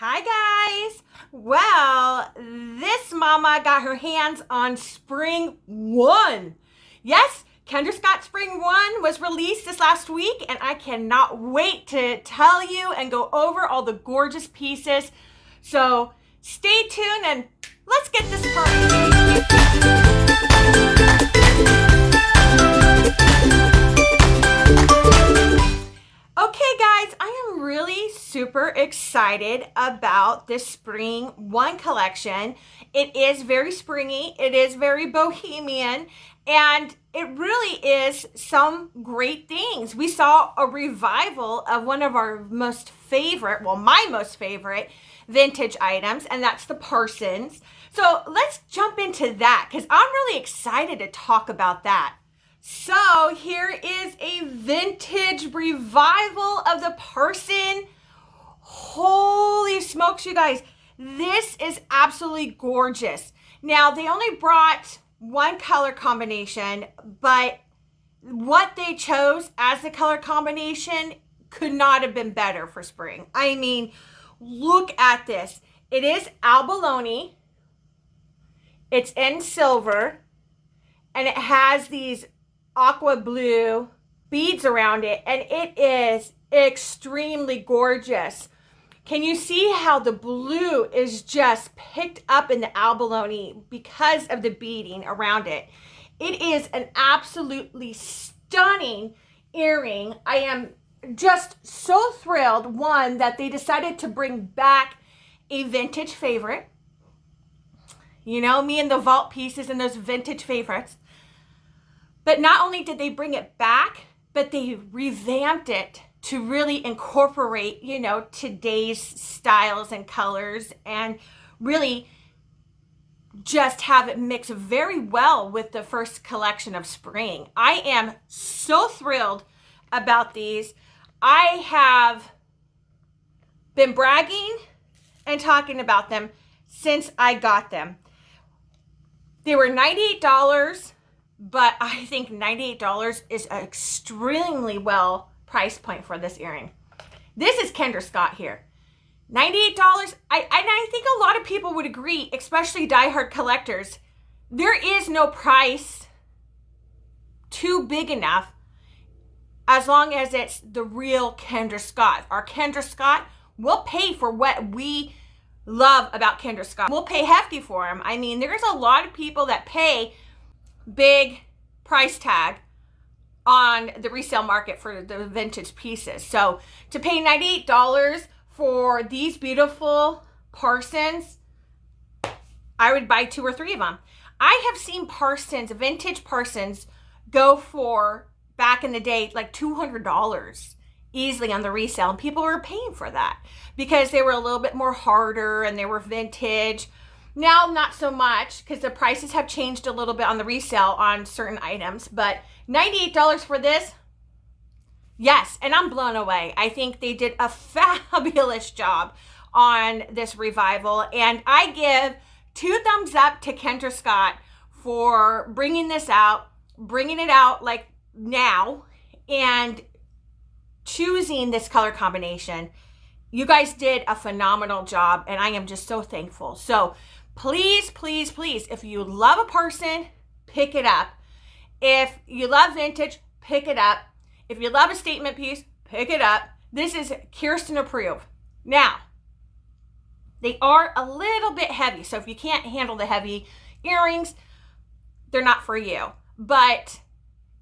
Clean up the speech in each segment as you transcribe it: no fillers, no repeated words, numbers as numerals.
Hi guys! Well, this mama got her hands on Spring 1. Yes, Kendra Scott Spring 1 was released this last week, and I cannot wait to tell you and go over all the gorgeous pieces. So stay tuned and let's get this party. Okay guys, I am really super excited about this Spring 1 collection. It is very springy, it is very bohemian, and it really is some great things. We saw a revival of one of our most favorite, well, my most favorite vintage items, and that's the Parsons. So let's jump into that because I'm really excited to talk about that. So here is a vintage revival of the Parson. Holy smokes, you guys. This is absolutely gorgeous. Now, they only brought one color combination, but what they chose as the color combination could not have been better for spring. I mean, look at this. It is abalone. It's in silver, and it has these aqua blue beads around it, and it is extremely gorgeous. Can you see how the blue is just picked up in the abalone because of the beading around it? It is an absolutely stunning earring. I am just so thrilled, one, that they decided to bring back a vintage favorite. You know, me and the vault pieces and those vintage favorites. But not only did they bring it back, but they revamped it to really incorporate, you know, today's styles and colors and really just have it mix very well with the first collection of spring. I am so thrilled about these. I have been bragging and talking about them since I got them. They were $98. But I think $98 is an extremely well price point for this earring. This is Kendra Scott here. $98, I think a lot of people would agree, especially diehard collectors. There is no price too big enough as long as it's the real Kendra Scott. Our Kendra Scott will pay for what we love about Kendra Scott. We'll pay hefty for them. I mean, there's a lot of people that pay big price tag on the resale market for the vintage pieces. So to pay $98 for these beautiful Parsons, I would buy 2 or 3 of them. I have seen Parsons, vintage Parsons, go for, back in the day, like $200 easily on the resale, and people were paying for that because they were a little bit more harder and they were vintage. Now, not so much because the prices have changed a little bit on the resale on certain items, but $98 for this, yes, and I'm blown away. I think they did a fabulous job on this revival, and I give 2 thumbs up to Kendra Scott for bringing this out, bringing it out like now, and choosing this color combination. You guys did a phenomenal job, and I am just so thankful. So please, please, please, if you love a Parson, pick it up. If you love vintage, pick it up. If you love a statement piece, pick it up. This is Kirsten approved. Now, they are a little bit heavy, so if you can't handle the heavy earrings, they're not for you. But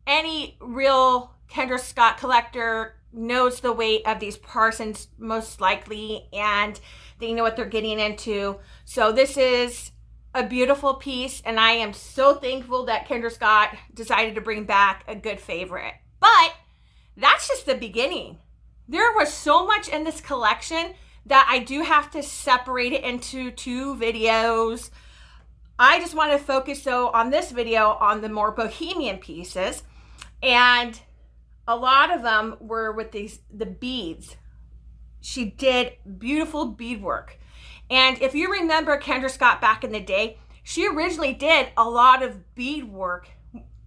any real Kendra Scott collector knows the weight of these Parsons most likely, and they know what they're getting into. So this is a beautiful piece, and I am so thankful that Kendra Scott decided to bring back a good favorite. But that's just the beginning. There was so much in this collection that I do have to separate it into 2 videos. I just want to focus, though, on this video on the more bohemian pieces, and a lot of them were with the beads. She did beautiful beadwork. And if you remember Kendra Scott back in the day, she originally did a lot of beadwork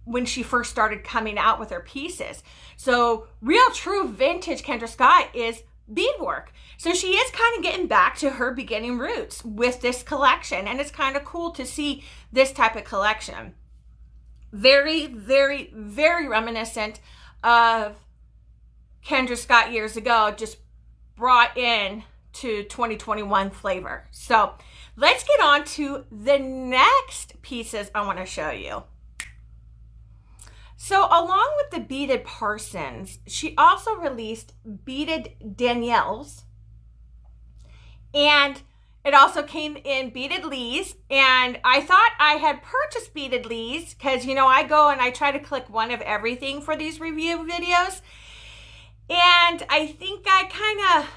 when she first started coming out with her pieces. So real true vintage Kendra Scott is beadwork. So she is kind of getting back to her beginning roots with this collection, and it's kind of cool to see this type of collection. Very, very, very reminiscent of Kendra Scott years ago, just brought in to 2021 flavor. So let's get on to the next pieces I want to show you. So along with the beaded Parsons, she also released beaded Danielle's, and it also came in beaded Lee's. And I thought I had purchased beaded Lee's because, you know, I go and I try to click one of everything for these review videos. And I think I kind of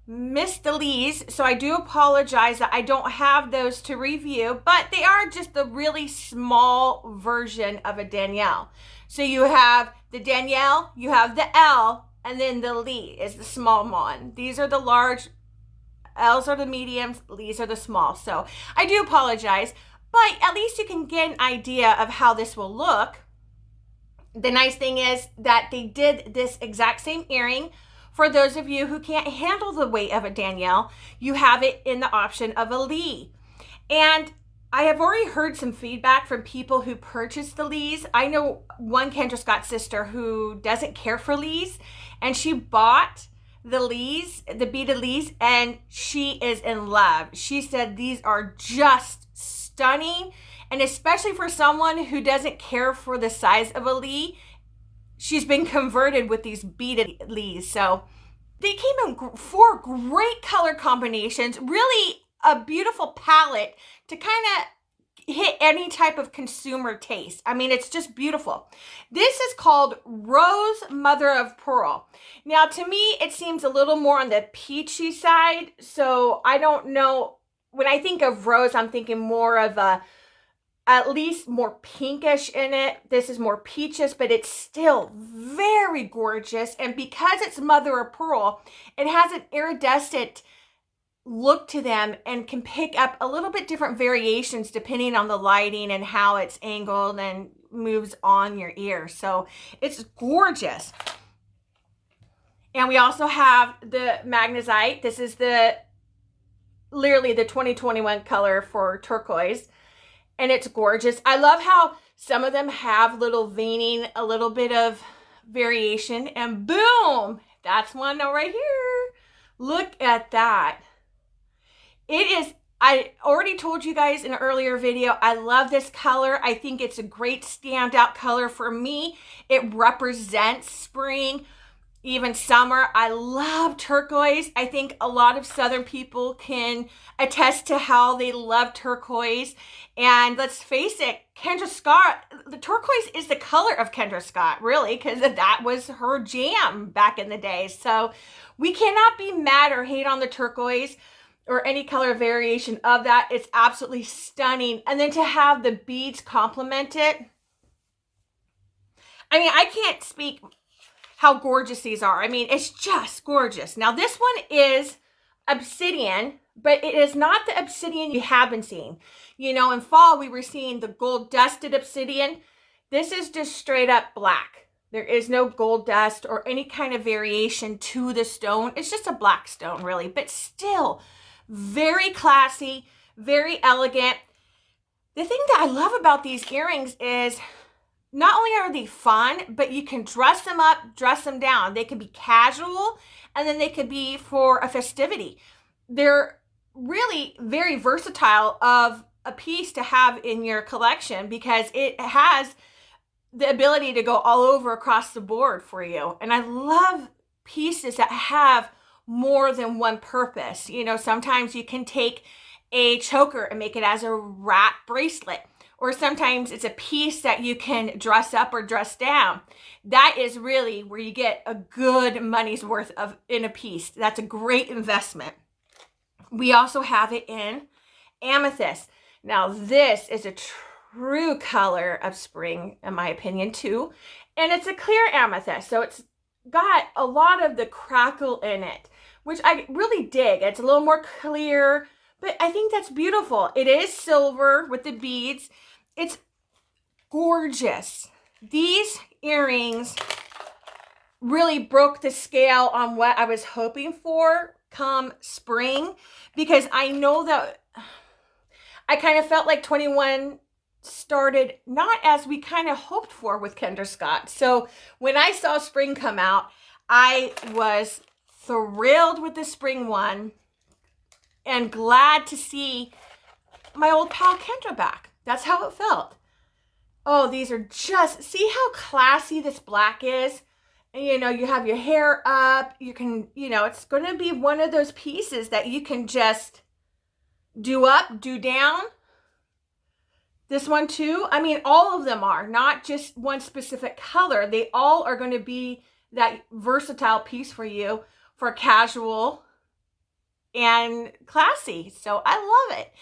missed the Lee's, so I do apologize that I don't have those to review, but they are just the really small version of a Danielle. So you have the Danielle, you have the L, and then the Lee is the small one. These are the large, L's are the mediums, Lee's are the small. So I do apologize, but at least you can get an idea of how this will look. The nice thing is that they did this exact same earring. For those of you who can't handle the weight of a Danielle, you have it in the option of a Lee. And I have already heard some feedback from people who purchased the Lees. I know one Kendra Scott sister who doesn't care for Lees, and she bought the Lees, the beaded Lees, and she is in love. She said these are just stunning, and especially for someone who doesn't care for the size of a Lee, she's been converted with these beaded Lees. So they came in 4 great color combinations, really a beautiful palette to kind of hit any type of consumer taste. I mean, it's just beautiful. This is called Rose Mother of Pearl. Now, to me, it seems a little more on the peachy side. So I don't know. When I think of rose, I'm thinking more of a, at least more pinkish in it. This is more peaches, but it's still very gorgeous. And because it's mother of pearl, it has an iridescent look to them and can pick up a little bit different variations depending on the lighting and how it's angled and moves on your ear. So it's gorgeous. And we also have the magnesite. This is literally the 2021 color for turquoise. And it's gorgeous. I love how some of them have little veining, a little bit of variation, and boom, that's one right here. Look at that. It is, I already told you guys in an earlier video, I love this color. I think it's a great standout color for me. It represents spring, even summer. I love turquoise. I think a lot of Southern people can attest to how they love turquoise. And let's face it, Kendra Scott, the turquoise is the color of Kendra Scott, really, because that was her jam back in the day. So we cannot be mad or hate on the turquoise or any color variation of that. It's absolutely stunning. And then to have the beads complement it. I mean, I can't speak how gorgeous these are. I mean, it's just gorgeous. Now, this one is obsidian, but it is not the obsidian you have been seeing. You know, in fall, we were seeing the gold dusted obsidian. This is just straight up black. There is no gold dust or any kind of variation to the stone. It's just a black stone, really, but still very classy, very elegant. The thing that I love about these earrings is not only are they fun, but you can dress them up, dress them down. They can be casual, and then they could be for a festivity. They're really very versatile of a piece to have in your collection because it has the ability to go all over across the board for you. And I love pieces that have more than one purpose. You know, sometimes you can take a choker and make it as a wrap bracelet, or sometimes it's a piece that you can dress up or dress down. That is really where you get a good money's worth of in a piece. That's a great investment. We also have it in amethyst. Now, this is a true color of spring, in my opinion, too. And it's a clear amethyst, so it's got a lot of the crackle in it, which I really dig. It's a little more clear, but I think that's beautiful. It is silver with the beads. It's gorgeous. These earrings really broke the scale on what I was hoping for come spring, because I know that I kind of felt like 21 started not as we kind of hoped for with Kendra Scott. So when I saw spring come out, I was thrilled with the spring one and glad to see my old pal Kendra back. That's how it felt. Oh, these are just, see how classy this black is? And, you know, you have your hair up. You can, you know, it's going to be one of those pieces that you can just do up, do down. This one too. I mean, all of them are, not just one specific color. They all are going to be that versatile piece for you for casual and classy. So I love it.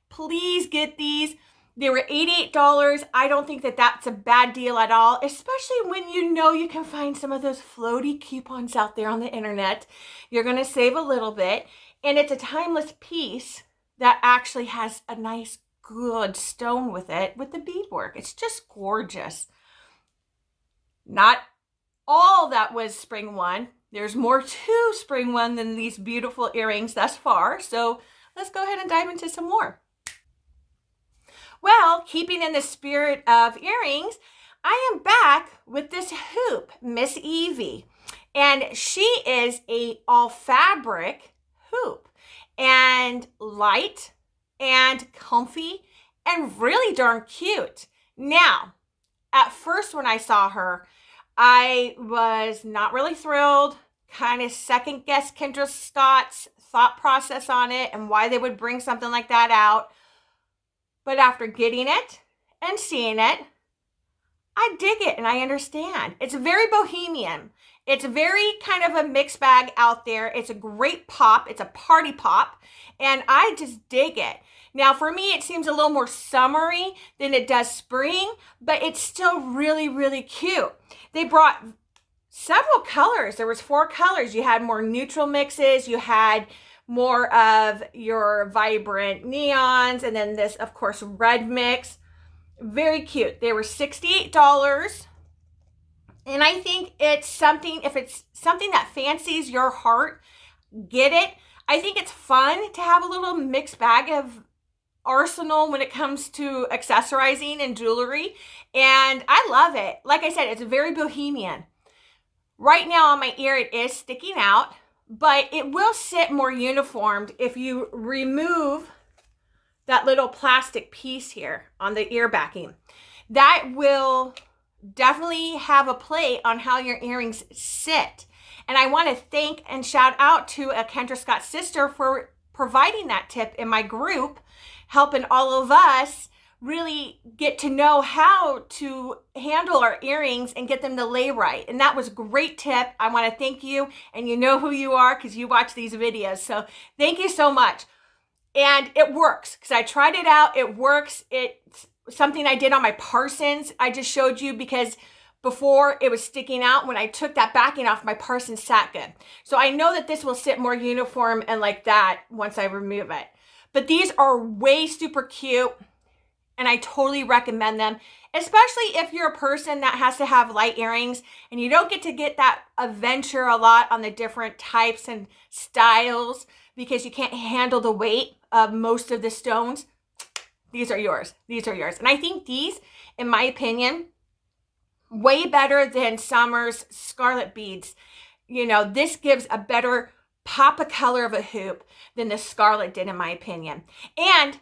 Please get these. They were $88. I don't think that that's a bad deal at all, especially when you know you can find some of those floaty coupons out there on the internet. You're going to save a little bit, and it's a timeless piece that actually has a nice, good stone with it, with the beadwork. It's just gorgeous. Not all that was spring one. There's more to spring one than these beautiful earrings thus far. So let's go ahead and dive into some more. Well, keeping in the spirit of earrings, I am back with this hoop, Miss Evie. And she is a all fabric hoop, and light and comfy and really darn cute. Now, at first when I saw her, I was not really thrilled, kind of second guessed Kendra Scott's thought process on it and why they would bring something like that out. But after getting it and seeing it, I dig it and I understand. It's very bohemian. It's very kind of a mixed bag out there. It's a great pop. It's a party pop. And I just dig it. Now, for me, it seems a little more summery than it does spring, but it's still really, really cute. They brought several colors. There was 4 colors. You had more neutral mixes. You had more of your vibrant neons, and then this, of course, red mix. Very cute. They were $68. And I think it's something, if it's something that fancies your heart, get it. I think it's fun to have a little mixed bag of arsenal when it comes to accessorizing and jewelry. And I love it. Like I said, it's very bohemian. Right now on my ear, it is sticking out, but it will sit more uniformed if you remove that little plastic piece here on the ear backing. That will definitely have a play on how your earrings sit. And I want to thank and shout out to a Kendra Scott sister for providing that tip in my group, helping all of us really get to know how to handle our earrings and get them to lay right. And that was a great tip. I want to thank you, and you know who you are because you watch these videos. So thank you so much. And it works because I tried it out. It works. It's something I did on my Parsons. I just showed you because before it was sticking out. When I took that backing off, my Parsons sat good. So I know that this will sit more uniform and like that once I remove it. But these are way super cute, and I totally recommend them, especially if you're a person that has to have light earrings and you don't get to get that adventure a lot on the different types and styles because you can't handle the weight of most of the stones. These are yours. These are yours. And I think these, in my opinion, way better than Summer's Scarlet beads. You know, this gives a better pop of color of a hoop than the Scarlet did, in my opinion. And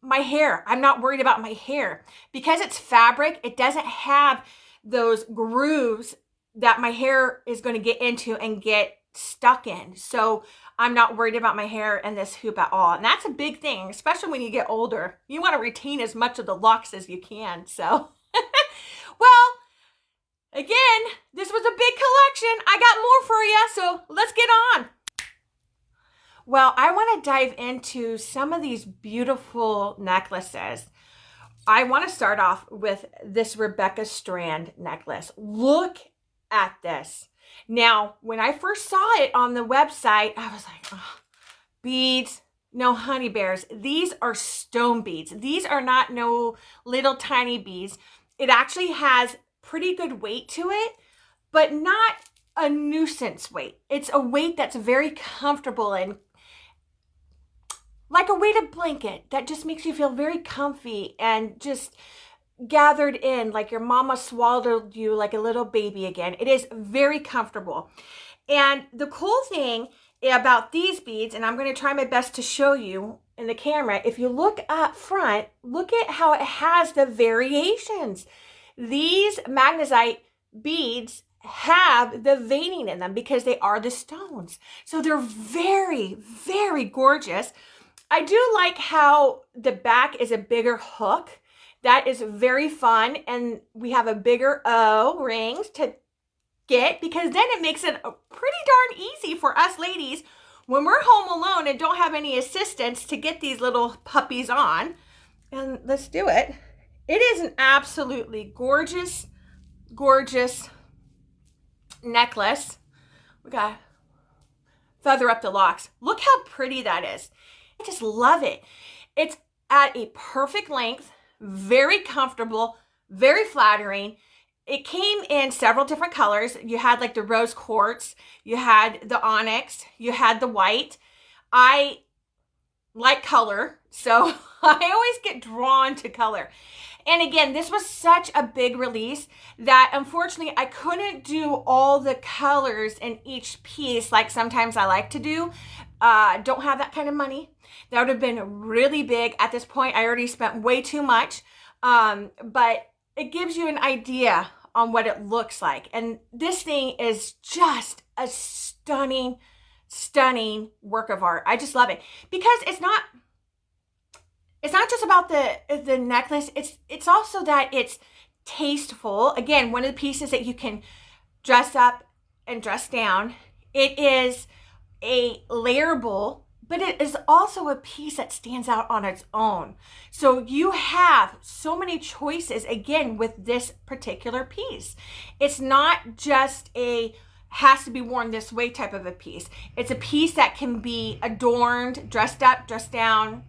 my hair, I'm not worried about my hair. Because it's fabric, it doesn't have those grooves that my hair is going to get into and get stuck in. So I'm not worried about my hair and this hoop at all. And that's a big thing, especially when you get older. You want to retain as much of the locks as you can. So, well, again, this was a big collection. I got more for you, so let's get on. Well, I want to dive into some of these beautiful necklaces. I want to start off with this Rebecca strand necklace. Look at this. Now, when I first saw it on the website, I was like, oh, beads, no honey bears. These are stone beads. These are not no little tiny beads. It actually has pretty good weight to it, but not a nuisance weight. It's a weight that's very comfortable and like a weighted blanket that just makes you feel very comfy and just gathered in, like your mama swallowed you like a little baby again. It is very comfortable. And the cool thing about these beads, and I'm going to try my best to show you in the camera, if you look up front, look at how it has the variations. These magnesite beads have the veining in them because they are the stones. So they're very, very gorgeous. I do like how the back is a bigger hook. That is very fun. And we have a bigger O-rings to get, because then it makes it pretty darn easy for us ladies when we're home alone and don't have any assistance to get these little puppies on. And let's do it. It is an absolutely gorgeous, gorgeous necklace. We got feather up the locks. Look how pretty that is. I just love it. It's at a perfect length, very comfortable, very flattering. It came in several different colors. You had like the rose quartz, you had the onyx, you had the white. I like color, so I always get drawn to color. And again, this was such a big release that unfortunately I couldn't do all the colors in each piece like sometimes I like to do. Don't have that kind of money. That would have been really big. At this point, I already spent way too much. But it gives you an idea on what it looks like. And this thing is just a stunning, stunning work of art. I just love it because it's not just about the necklace. It's also that it's tasteful. Again, one of the pieces that you can dress up and dress down. It is a layerable, but it is also a piece that stands out on its own. So you have so many choices, again, with this particular piece. It's not just a has to be worn this way type of a piece. It's a piece that can be adorned, dressed up, dressed down,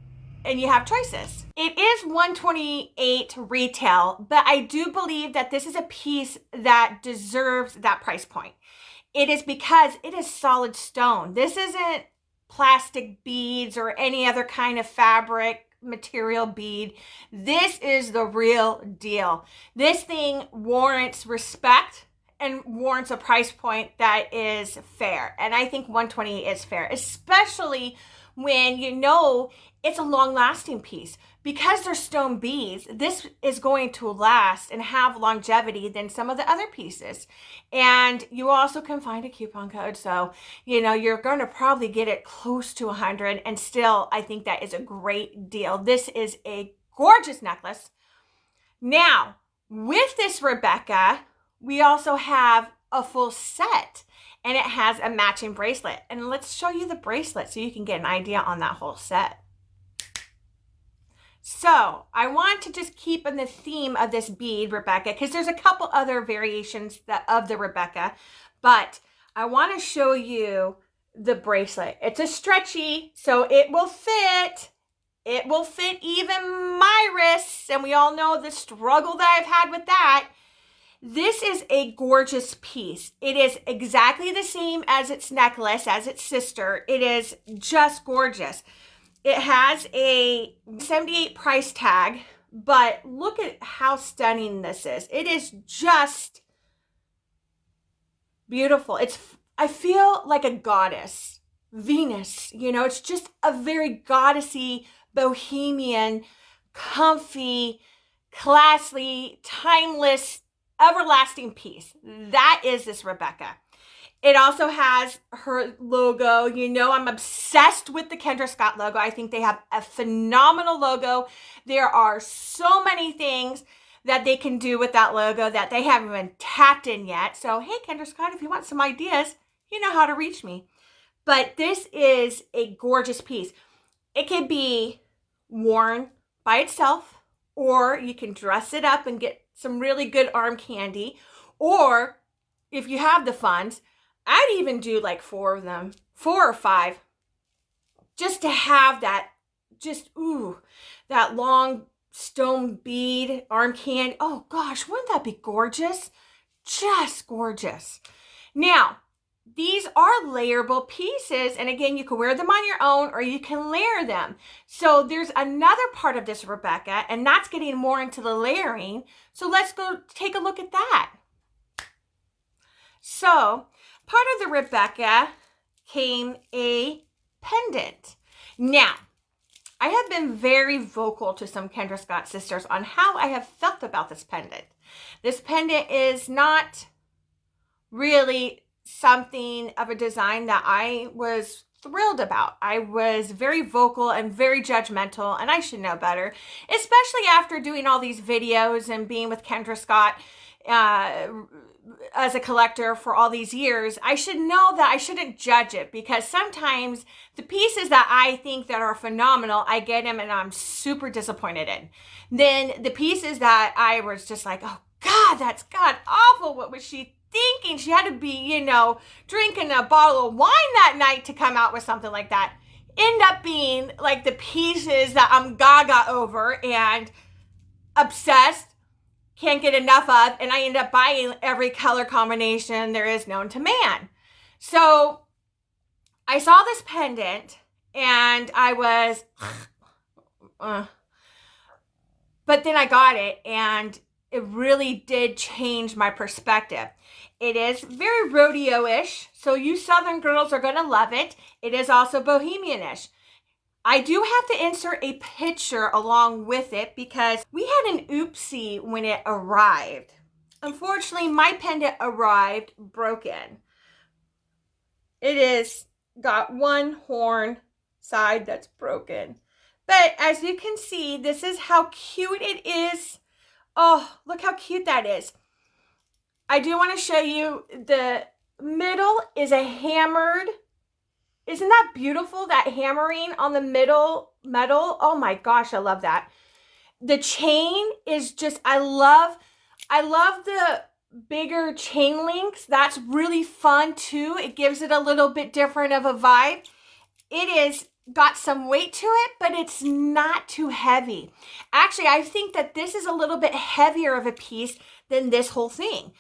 and you have choices. It is $128 retail, but I do believe that this is a piece that deserves that price point. It is because it is solid stone. This isn't plastic beads or any other kind of fabric material bead. This is the real deal. This thing warrants respect and warrants a price point that is fair. And I think $128 is fair, especially when you know it's a long-lasting piece. Because they're stone beads, this is going to last and have longevity than some of the other pieces. And you also can find a coupon code. So, you know, you're going to probably get it close to 100. And still, I think that is a great deal. This is a gorgeous necklace. Now, with this Rebecca, we also have a full set. And it has a matching bracelet. And let's show you the bracelet so you can get an idea on that whole set. So I want to just keep in the theme of this bead, Rebecca, because there's a couple other variations of the Rebecca, but I want to show you the bracelet. It's a stretchy, so it will fit. It will fit even my wrists, and we all know the struggle that I've had with that. This is a gorgeous piece. It is exactly the same as its necklace, as its sister. It is just gorgeous. It has a $78 price tag, but look at how stunning this is. It is just beautiful. I feel like a goddess, Venus, you know, it's just a very goddessy, bohemian, comfy, classy, timeless, everlasting piece. That is this Rebecca. It also has her logo. You know, I'm obsessed with the Kendra Scott logo. I think they have a phenomenal logo. There are so many things that they can do with that logo that they haven't even tapped in yet. So, hey, Kendra Scott, if you want some ideas, you know how to reach me. But this is a gorgeous piece. It can be worn by itself, or you can dress it up and get some really good arm candy. Or if you have the funds, I'd even do like 4 of them, 4 or 5, just to have that, just, ooh, that long stone bead arm candy. Oh gosh, wouldn't that be gorgeous? Just gorgeous. Now, these are layerable pieces, and again, you can wear them on your own or you can layer them. So there's another part of this Rebecca, and that's getting more into the layering. So let's go take a look at that. So part of the Rebecca came a pendant. Now, I have been very vocal to some Kendra Scott sisters on how I have felt about this pendant. This pendant is not really something of a design that I was thrilled about. I was very vocal and very judgmental, and I should know better, especially after doing all these videos and being with Kendra Scott as a collector for all these years. I should know that I shouldn't judge it, because sometimes the pieces that I think that are phenomenal, I get them and I'm super disappointed in. Then the pieces that I was just like, oh God, that's God awful. What was she thinking? She had to be, drinking a bottle of wine that night to come out with something like that. End up being like the pieces that I'm gaga over and obsessed, can't get enough of, and I end up buying every color combination there is known to man. So I saw this pendant and I was, but then I got it and it really did change my perspective. It is very rodeo-ish, so you Southern girls are going to love it. It is also bohemian-ish. I do have to insert a picture along with it because we had an oopsie when it arrived. Unfortunately, my pendant arrived broken. It is got one horn side that's broken. But as you can see, this is how cute it is. Oh, look how cute that is. I do want to show you the middle is a hammered. Isn't that beautiful? That hammering on the middle metal. Oh my gosh, I love that. The chain is just, I love the bigger chain links. That's really fun too. It gives it a little bit different of a vibe. It is got some weight to it, but it's not too heavy. Actually, I think that this is a little bit heavier of a piece than this whole thing.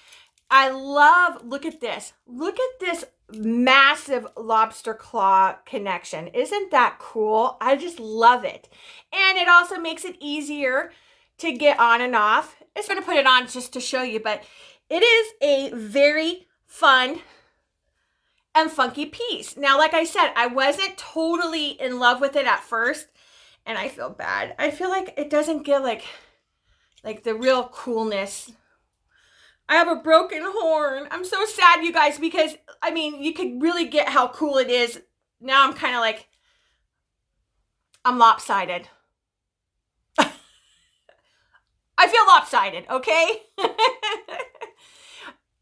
I love, look at this. Look at this massive lobster claw connection. Isn't that cool? I just love it. And it also makes it easier to get on and off. I'm going to put it on just to show you, but it is a very fun and funky piece. Now, like I said, I wasn't totally in love with it at first, and I feel bad. I feel like it doesn't get like the real coolness. I have a broken horn. I'm so sad, you guys, because, I mean, you could really get how cool it is. Now I'm kind of like, I'm lopsided. I feel lopsided, okay?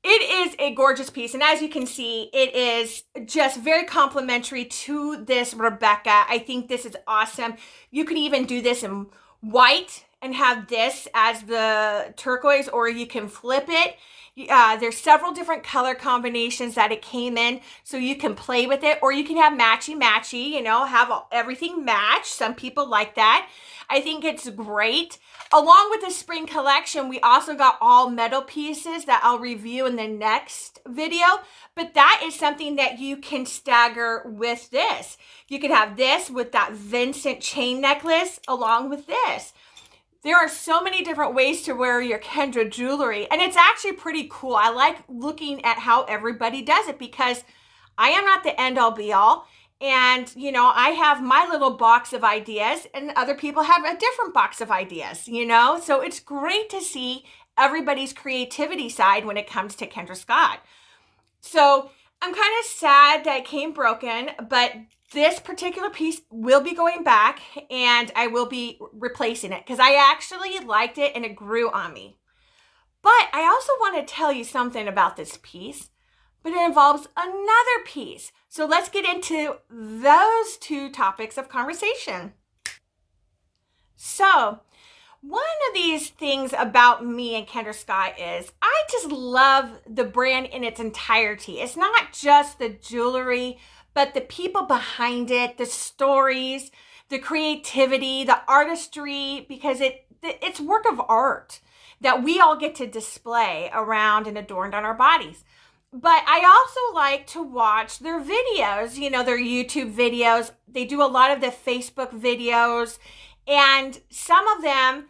It is a gorgeous piece, and as you can see, it is just very complimentary to this Rebecca. I think this is awesome. You could even do this in white and have this as the turquoise, or you can flip it. There's several different color combinations that it came in, so you can play with it, or you can have matchy-matchy, have everything match. Some people like that. I think it's great. Along with the spring collection, we also got all metal pieces that I'll review in the next video, but that is something that you can stagger with this. You could have this with that Vincent chain necklace along with this. There are so many different ways to wear your Kendra jewelry, and it's actually pretty cool. I like looking at how everybody does it because I am not the end-all be-all. And, I have my little box of ideas and other people have a different box of ideas, So it's great to see everybody's creativity side when it comes to Kendra Scott. So I'm kind of sad that it came broken, but this particular piece will be going back and I will be replacing it because I actually liked it and it grew on me. But I also want to tell you something about this piece, but it involves another piece. So let's get into those two topics of conversation. So one of these things about me and Kendra Scott is I just love the brand in its entirety. It's not just the jewelry, but the people behind it, the stories, the creativity, the artistry, because it's work of art that we all get to display around and adorned on our bodies. But I also like to watch their videos, you know, their YouTube videos. They do a lot of the Facebook videos, and some of them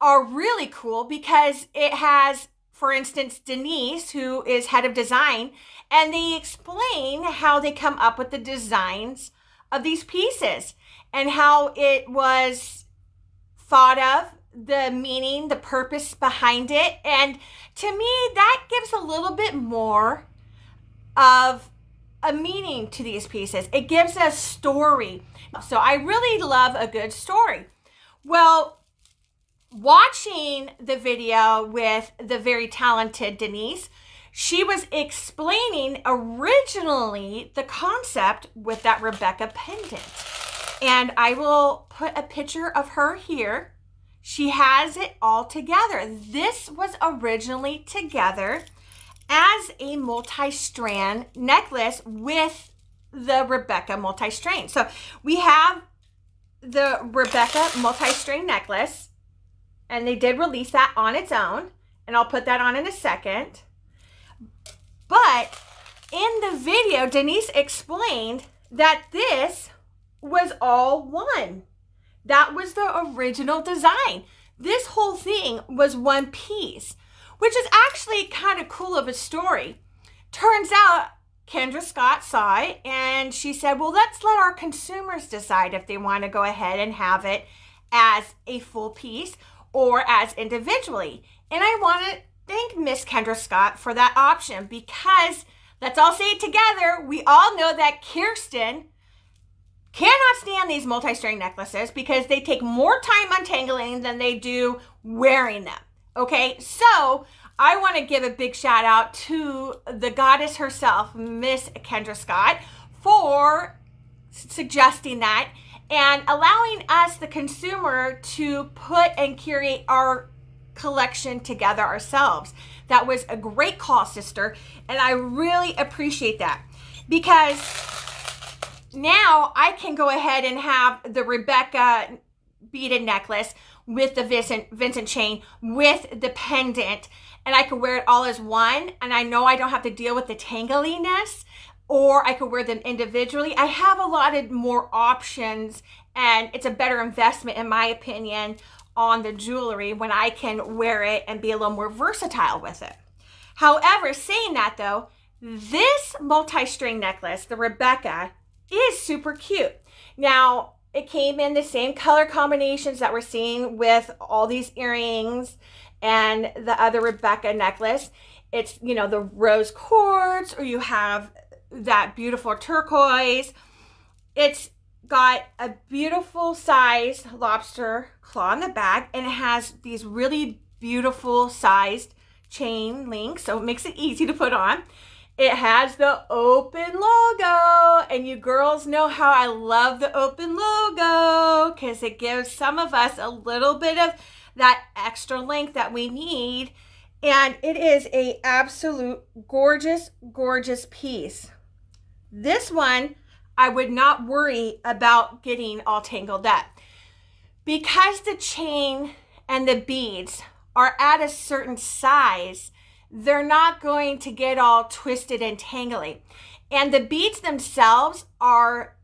are really cool because it has, for instance, Denise, who is head of design, and they explain how they come up with the designs of these pieces and how it was thought of, the meaning, the purpose behind it. And to me, that gives a little bit more of a meaning to these pieces. It gives a story. So I really love a good story. Well, watching the video with the very talented Denise, she was explaining originally the concept with that Rebecca pendant. And I will put a picture of her here. She has it all together. This was originally together as a multi-strand necklace with the Rebecca multi-strand. So we have the Rebecca multi-strand necklace, and they did release that on its own, and I'll put that on in a second. But in the video, Denise explained that this was all one. That was the original design. This whole thing was one piece, which is actually kind of cool of a story. Turns out Kendra Scott saw it and she said, well, let's let our consumers decide if they want to go ahead and have it as a full piece or as individually. And I want to thank Miss Kendra Scott for that option, because let's all say it together, we all know that Kirsten cannot stand these multi-string necklaces because they take more time untangling than they do wearing them. Okay, so I want to give a big shout out to the goddess herself, Miss Kendra Scott, for suggesting that and allowing us, the consumer, to put and curate our collection together ourselves. That was a great call, sister, and I really appreciate that, because now I can go ahead and have the Rebecca beaded necklace with the Vincent chain with the pendant, and I could wear it all as one, and I know I don't have to deal with the tangliness, or I could wear them individually. I have a lot of more options, and it's a better investment, in my opinion, on the jewelry when I can wear it and be a little more versatile with it. However, saying that though, this multi-string necklace, the Rebecca, is super cute. Now, it came in the same color combinations that we're seeing with all these earrings and the other Rebecca necklace. It's, you know, the rose quartz, or you have that beautiful turquoise. It's got a beautiful sized lobster claw in the back, and it has these really beautiful sized chain links, so it makes it easy to put on. It has the open logo, and you girls know how I love the open logo because it gives some of us a little bit of that extra length that we need. And it is an absolute gorgeous, gorgeous piece. This one, I would not worry about getting all tangled up, because the chain and the beads are at a certain size. They're not going to get all twisted and tangly. And the beads themselves are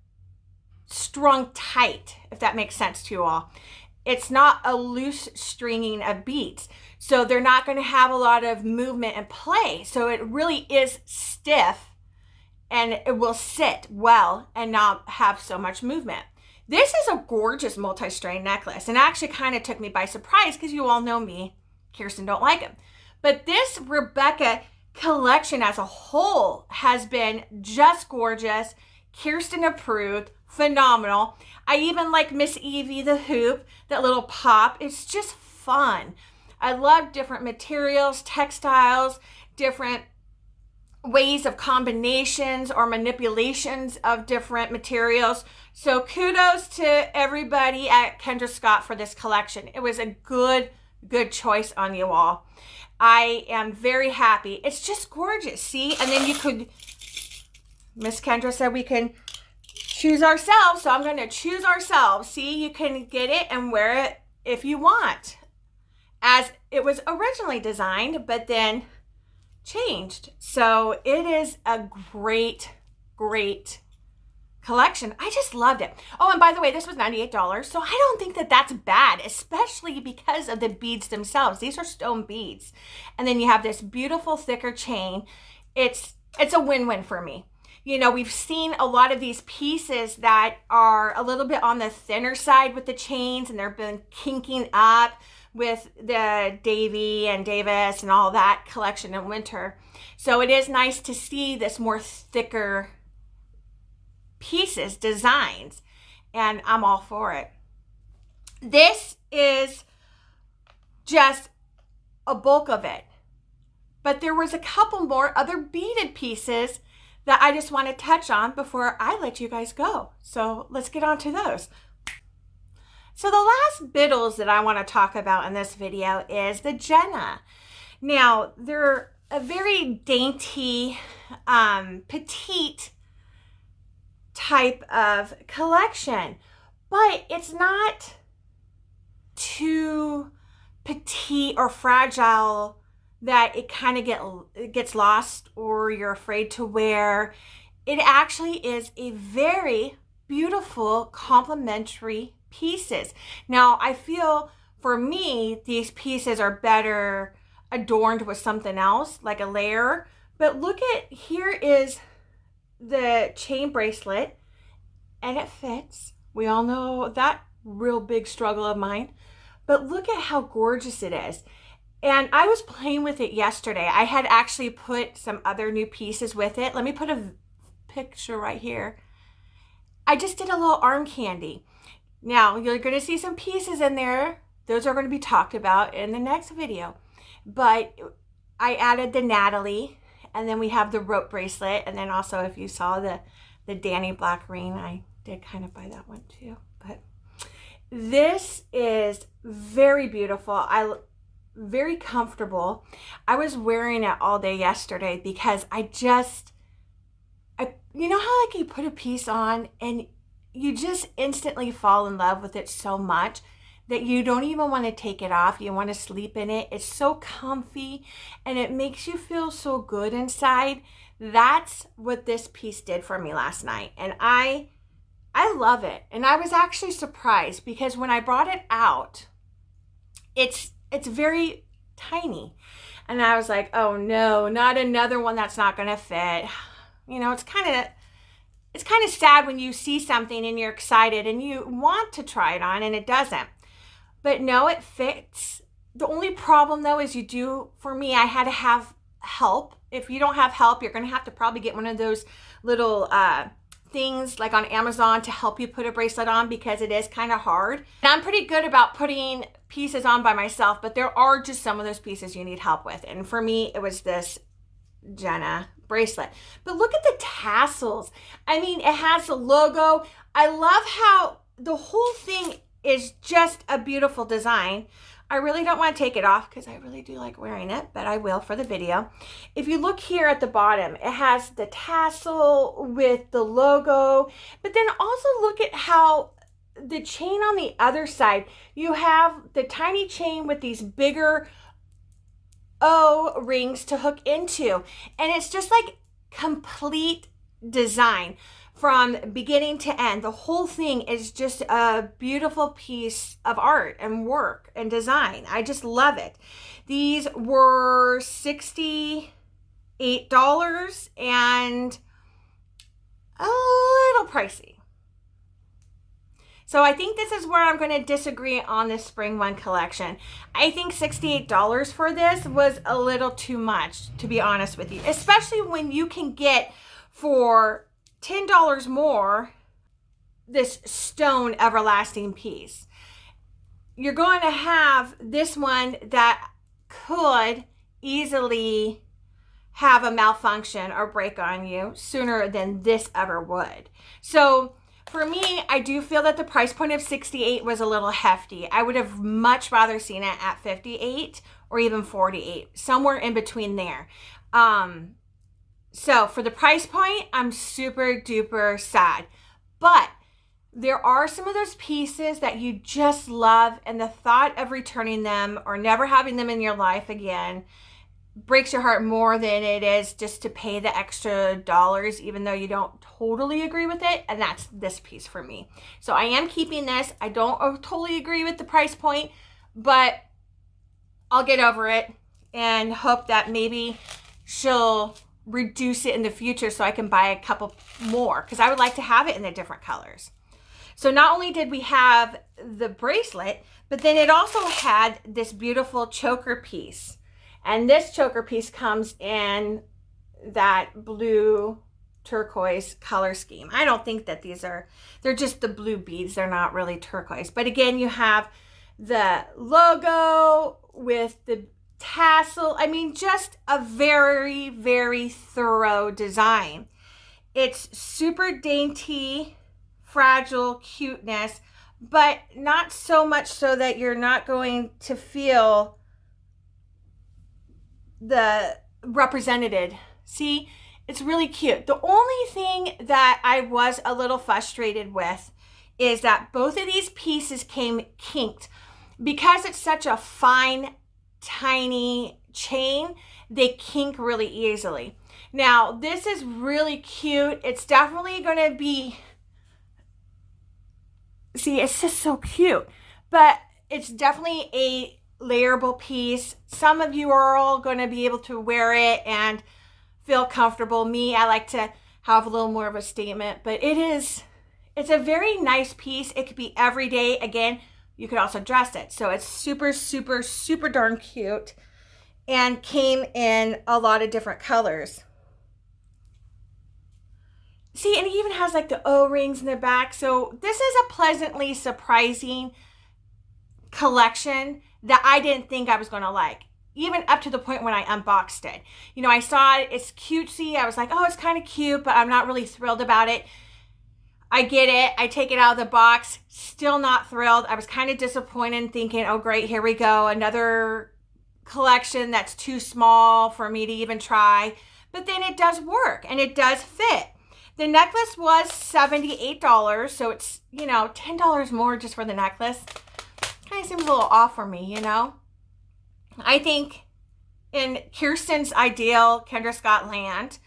strung tight, if that makes sense to you all. It's not a loose stringing of beads, so they're not going to have a lot of movement and play. So it really is stiff, and it will sit well and not have so much movement. This is a gorgeous multi-string necklace, and actually kind of took me by surprise because you all know me, Kirsten, don't like them. But this Rebecca collection as a whole has been just gorgeous. Kirsten approved, phenomenal. I even like Miss Evie, the hoop, that little pop. It's just fun. I love different materials, textiles, different ways of combinations or manipulations of different materials. So kudos to everybody at Kendra Scott for this collection. It was a good choice on you all. I am very happy. It's just gorgeous. See, and then you could, Miss Kendra said we can choose ourselves, so I'm going to choose ourselves. See, you can get it and wear it if you want, as it was originally designed, but then changed. So it is a great collection. I just loved it. Oh, and by the way, this was $98. So I don't think that that's bad, especially because of the beads themselves. These are stone beads. And then you have this beautiful thicker chain. It's a win-win for me. You know, we've seen a lot of these pieces that are a little bit on the thinner side with the chains, and they've been kinking up with the Davy and Davis and all that collection in winter. So it is nice to see this more thicker pieces, designs, and I'm all for it. This is just a bulk of it, but there was a couple more other beaded pieces that I just want to touch on before I let you guys go. So let's get on to those. So the last biddles that I want to talk about in this video is the Jenna. Now, they're a very dainty, petite type of collection, but it's not too petite or fragile that it kind of gets lost or you're afraid to wear. It actually is a very beautiful complementary pieces. Now, I feel for me, these pieces are better adorned with something else, like a layer. But look at, here is the chain bracelet, and it fits. We all know that real big struggle of mine. But look at how gorgeous it is. And I was playing with it yesterday. I had actually put some other new pieces with it. Let me put a picture right here. I just did a little arm candy. Now, you're going to see some pieces in there. Those are going to be talked about in the next video. But I added the Natalie, and then we have the rope bracelet. And then also, if you saw the Danny black ring, I did kind of buy that one too. But this is very beautiful. Very comfortable. I was wearing it all day yesterday because you know how like you put a piece on and you just instantly fall in love with it so much that you don't even want to take it off. You want to sleep in it. It's so comfy and it makes you feel so good inside. That's what this piece did for me last night. And I love it. And I was actually surprised because when I brought it out, it's very tiny. And I was like, oh no, not another one that's not going to fit. You know, it's kind of sad when you see something and you're excited and you want to try it on and it doesn't. But no, it fits. The only problem though is for me, I had to have help. If you don't have help, you're going to have to probably get one of those little things like on Amazon to help you put a bracelet on because it is kind of hard. And I'm pretty good about putting pieces on by myself, but there are just some of those pieces you need help with. And for me, it was this Jenna bracelet. But look at the tassels. I mean, it has the logo. I love how the whole thing is just a beautiful design. I really don't want to take it off because I really do like wearing it, but I will for the video. If you look here at the bottom, it has the tassel with the logo, but then also look at how the chain on the other side, you have the tiny chain with these bigger O rings to hook into. And it's just like complete design from beginning to end. The whole thing is just a beautiful piece of art and work and design. I just love it. These were $68 and a little pricey. So I think this is where I'm going to disagree on this Spring 1 collection. I think $68 for this was a little too much, to be honest with you. Especially when you can get for $10 more this stone everlasting piece. You're going to have this one that could easily have a malfunction or break on you sooner than this ever would. So for me, I do feel that the price point of $68 was a little hefty. I would have much rather seen it at $58 or even $48, somewhere in between there. So for the price point, I'm super duper sad. But there are some of those pieces that you just love, and the thought of returning them or never having them in your life again breaks your heart more than it is just to pay the extra dollars, even though you don't totally agree with it. And that's this piece for me. So I am keeping this. I don't totally agree with the price point, but I'll get over it and hope that maybe she'll reduce it in the future so I can buy a couple more, because I would like to have it in the different colors. So not only did we have the bracelet, but then it also had this beautiful choker piece. And this choker piece comes in that blue turquoise color scheme. I don't think that they're just the blue beads. They're not really turquoise. But again, you have the logo with the tassel. I mean, just a very, very thorough design. It's super dainty, fragile cuteness, but not so much so that you're not going to feel the represented. See, it's really cute. The only thing that I was a little frustrated with is that both of these pieces came kinked. Because it's such a fine, tiny chain, they kink really easily. Now, this is really cute. It's definitely going to be, see, it's just so cute, but it's definitely a layerable piece. Some of you are all going to be able to wear it and feel comfortable. Me, I like to have a little more of a statement, but it's a very nice piece. It could be every day. Again, you could also dress it. So it's super, super, super darn cute and came in a lot of different colors. See, and it even has like the O-rings in the back. So this is a pleasantly surprising collection that I didn't think I was going to like, even up to the point when I unboxed it. You know, I saw it, it's cutesy. I was like, oh, it's kind of cute, but I'm not really thrilled about it. I get it. I take it out of the box. Still not thrilled. I was kind of disappointed, thinking, oh, great, here we go. Another collection that's too small for me to even try. But then it does work and it does fit. The necklace was $78. So it's, you know, $10 more just for the necklace. Kind of seems a little off for me, you know. I think in Kirsten's ideal Kendra Scott land,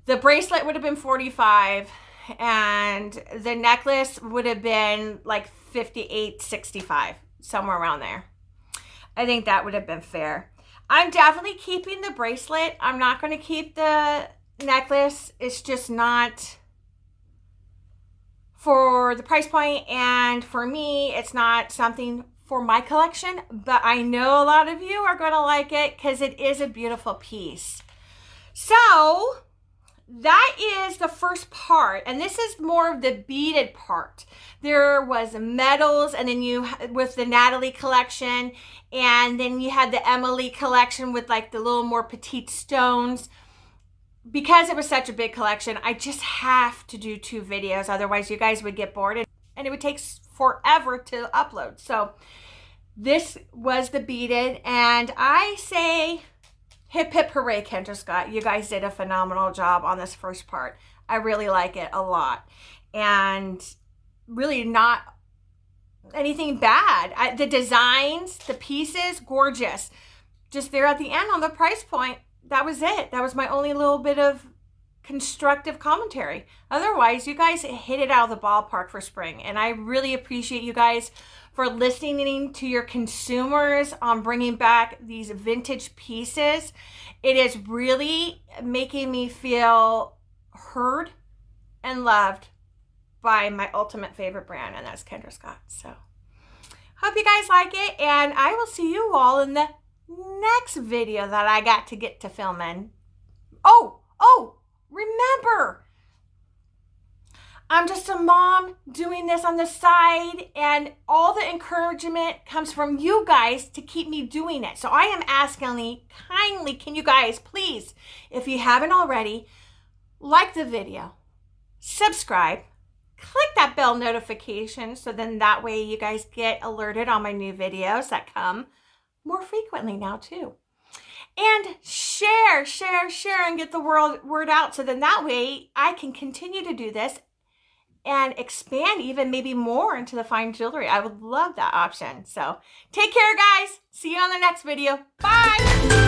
the bracelet would have been $45 and the necklace would have been like $58, $65, somewhere around there. I think that would have been fair. I'm definitely keeping the bracelet. I'm not going to keep the necklace. It's just not for the price point, and for me, it's not something for my collection, but I know a lot of you are going to like it because it is a beautiful piece. So that is the first part, and this is more of the beaded part. There was medals, and then you with the Natalie collection, and then you had the Emily collection with like the little more petite stones. Because it was such a big collection, I just have to do 2 videos, otherwise you guys would get bored and it would take forever to upload. So this was the beaded, and I say hip hip hooray, Kendra Scott. You guys did a phenomenal job on this first part. I really like it a lot, and really not anything bad. The designs, the pieces, gorgeous. Just there at the end on the price point, that was it. That was my only little bit of constructive commentary. Otherwise, you guys hit it out of the ballpark for spring, and I really appreciate you guys for listening to your consumers on bringing back these vintage pieces. It is really making me feel heard and loved by my ultimate favorite brand, and that's Kendra Scott. So hope you guys like it, and I will see you all in the next video that I got to get to filming. Oh, remember, I'm just a mom doing this on the side, and all the encouragement comes from you guys to keep me doing it. So I am asking kindly, can you guys please, if you haven't already, like the video, subscribe, click that bell notification, so then that way you guys get alerted on my new videos that come more frequently now too. And share, and get the word out, so then that way I can continue to do this and expand even maybe more into the fine jewelry. I would love that option. So take care, guys. See you on the next video. Bye.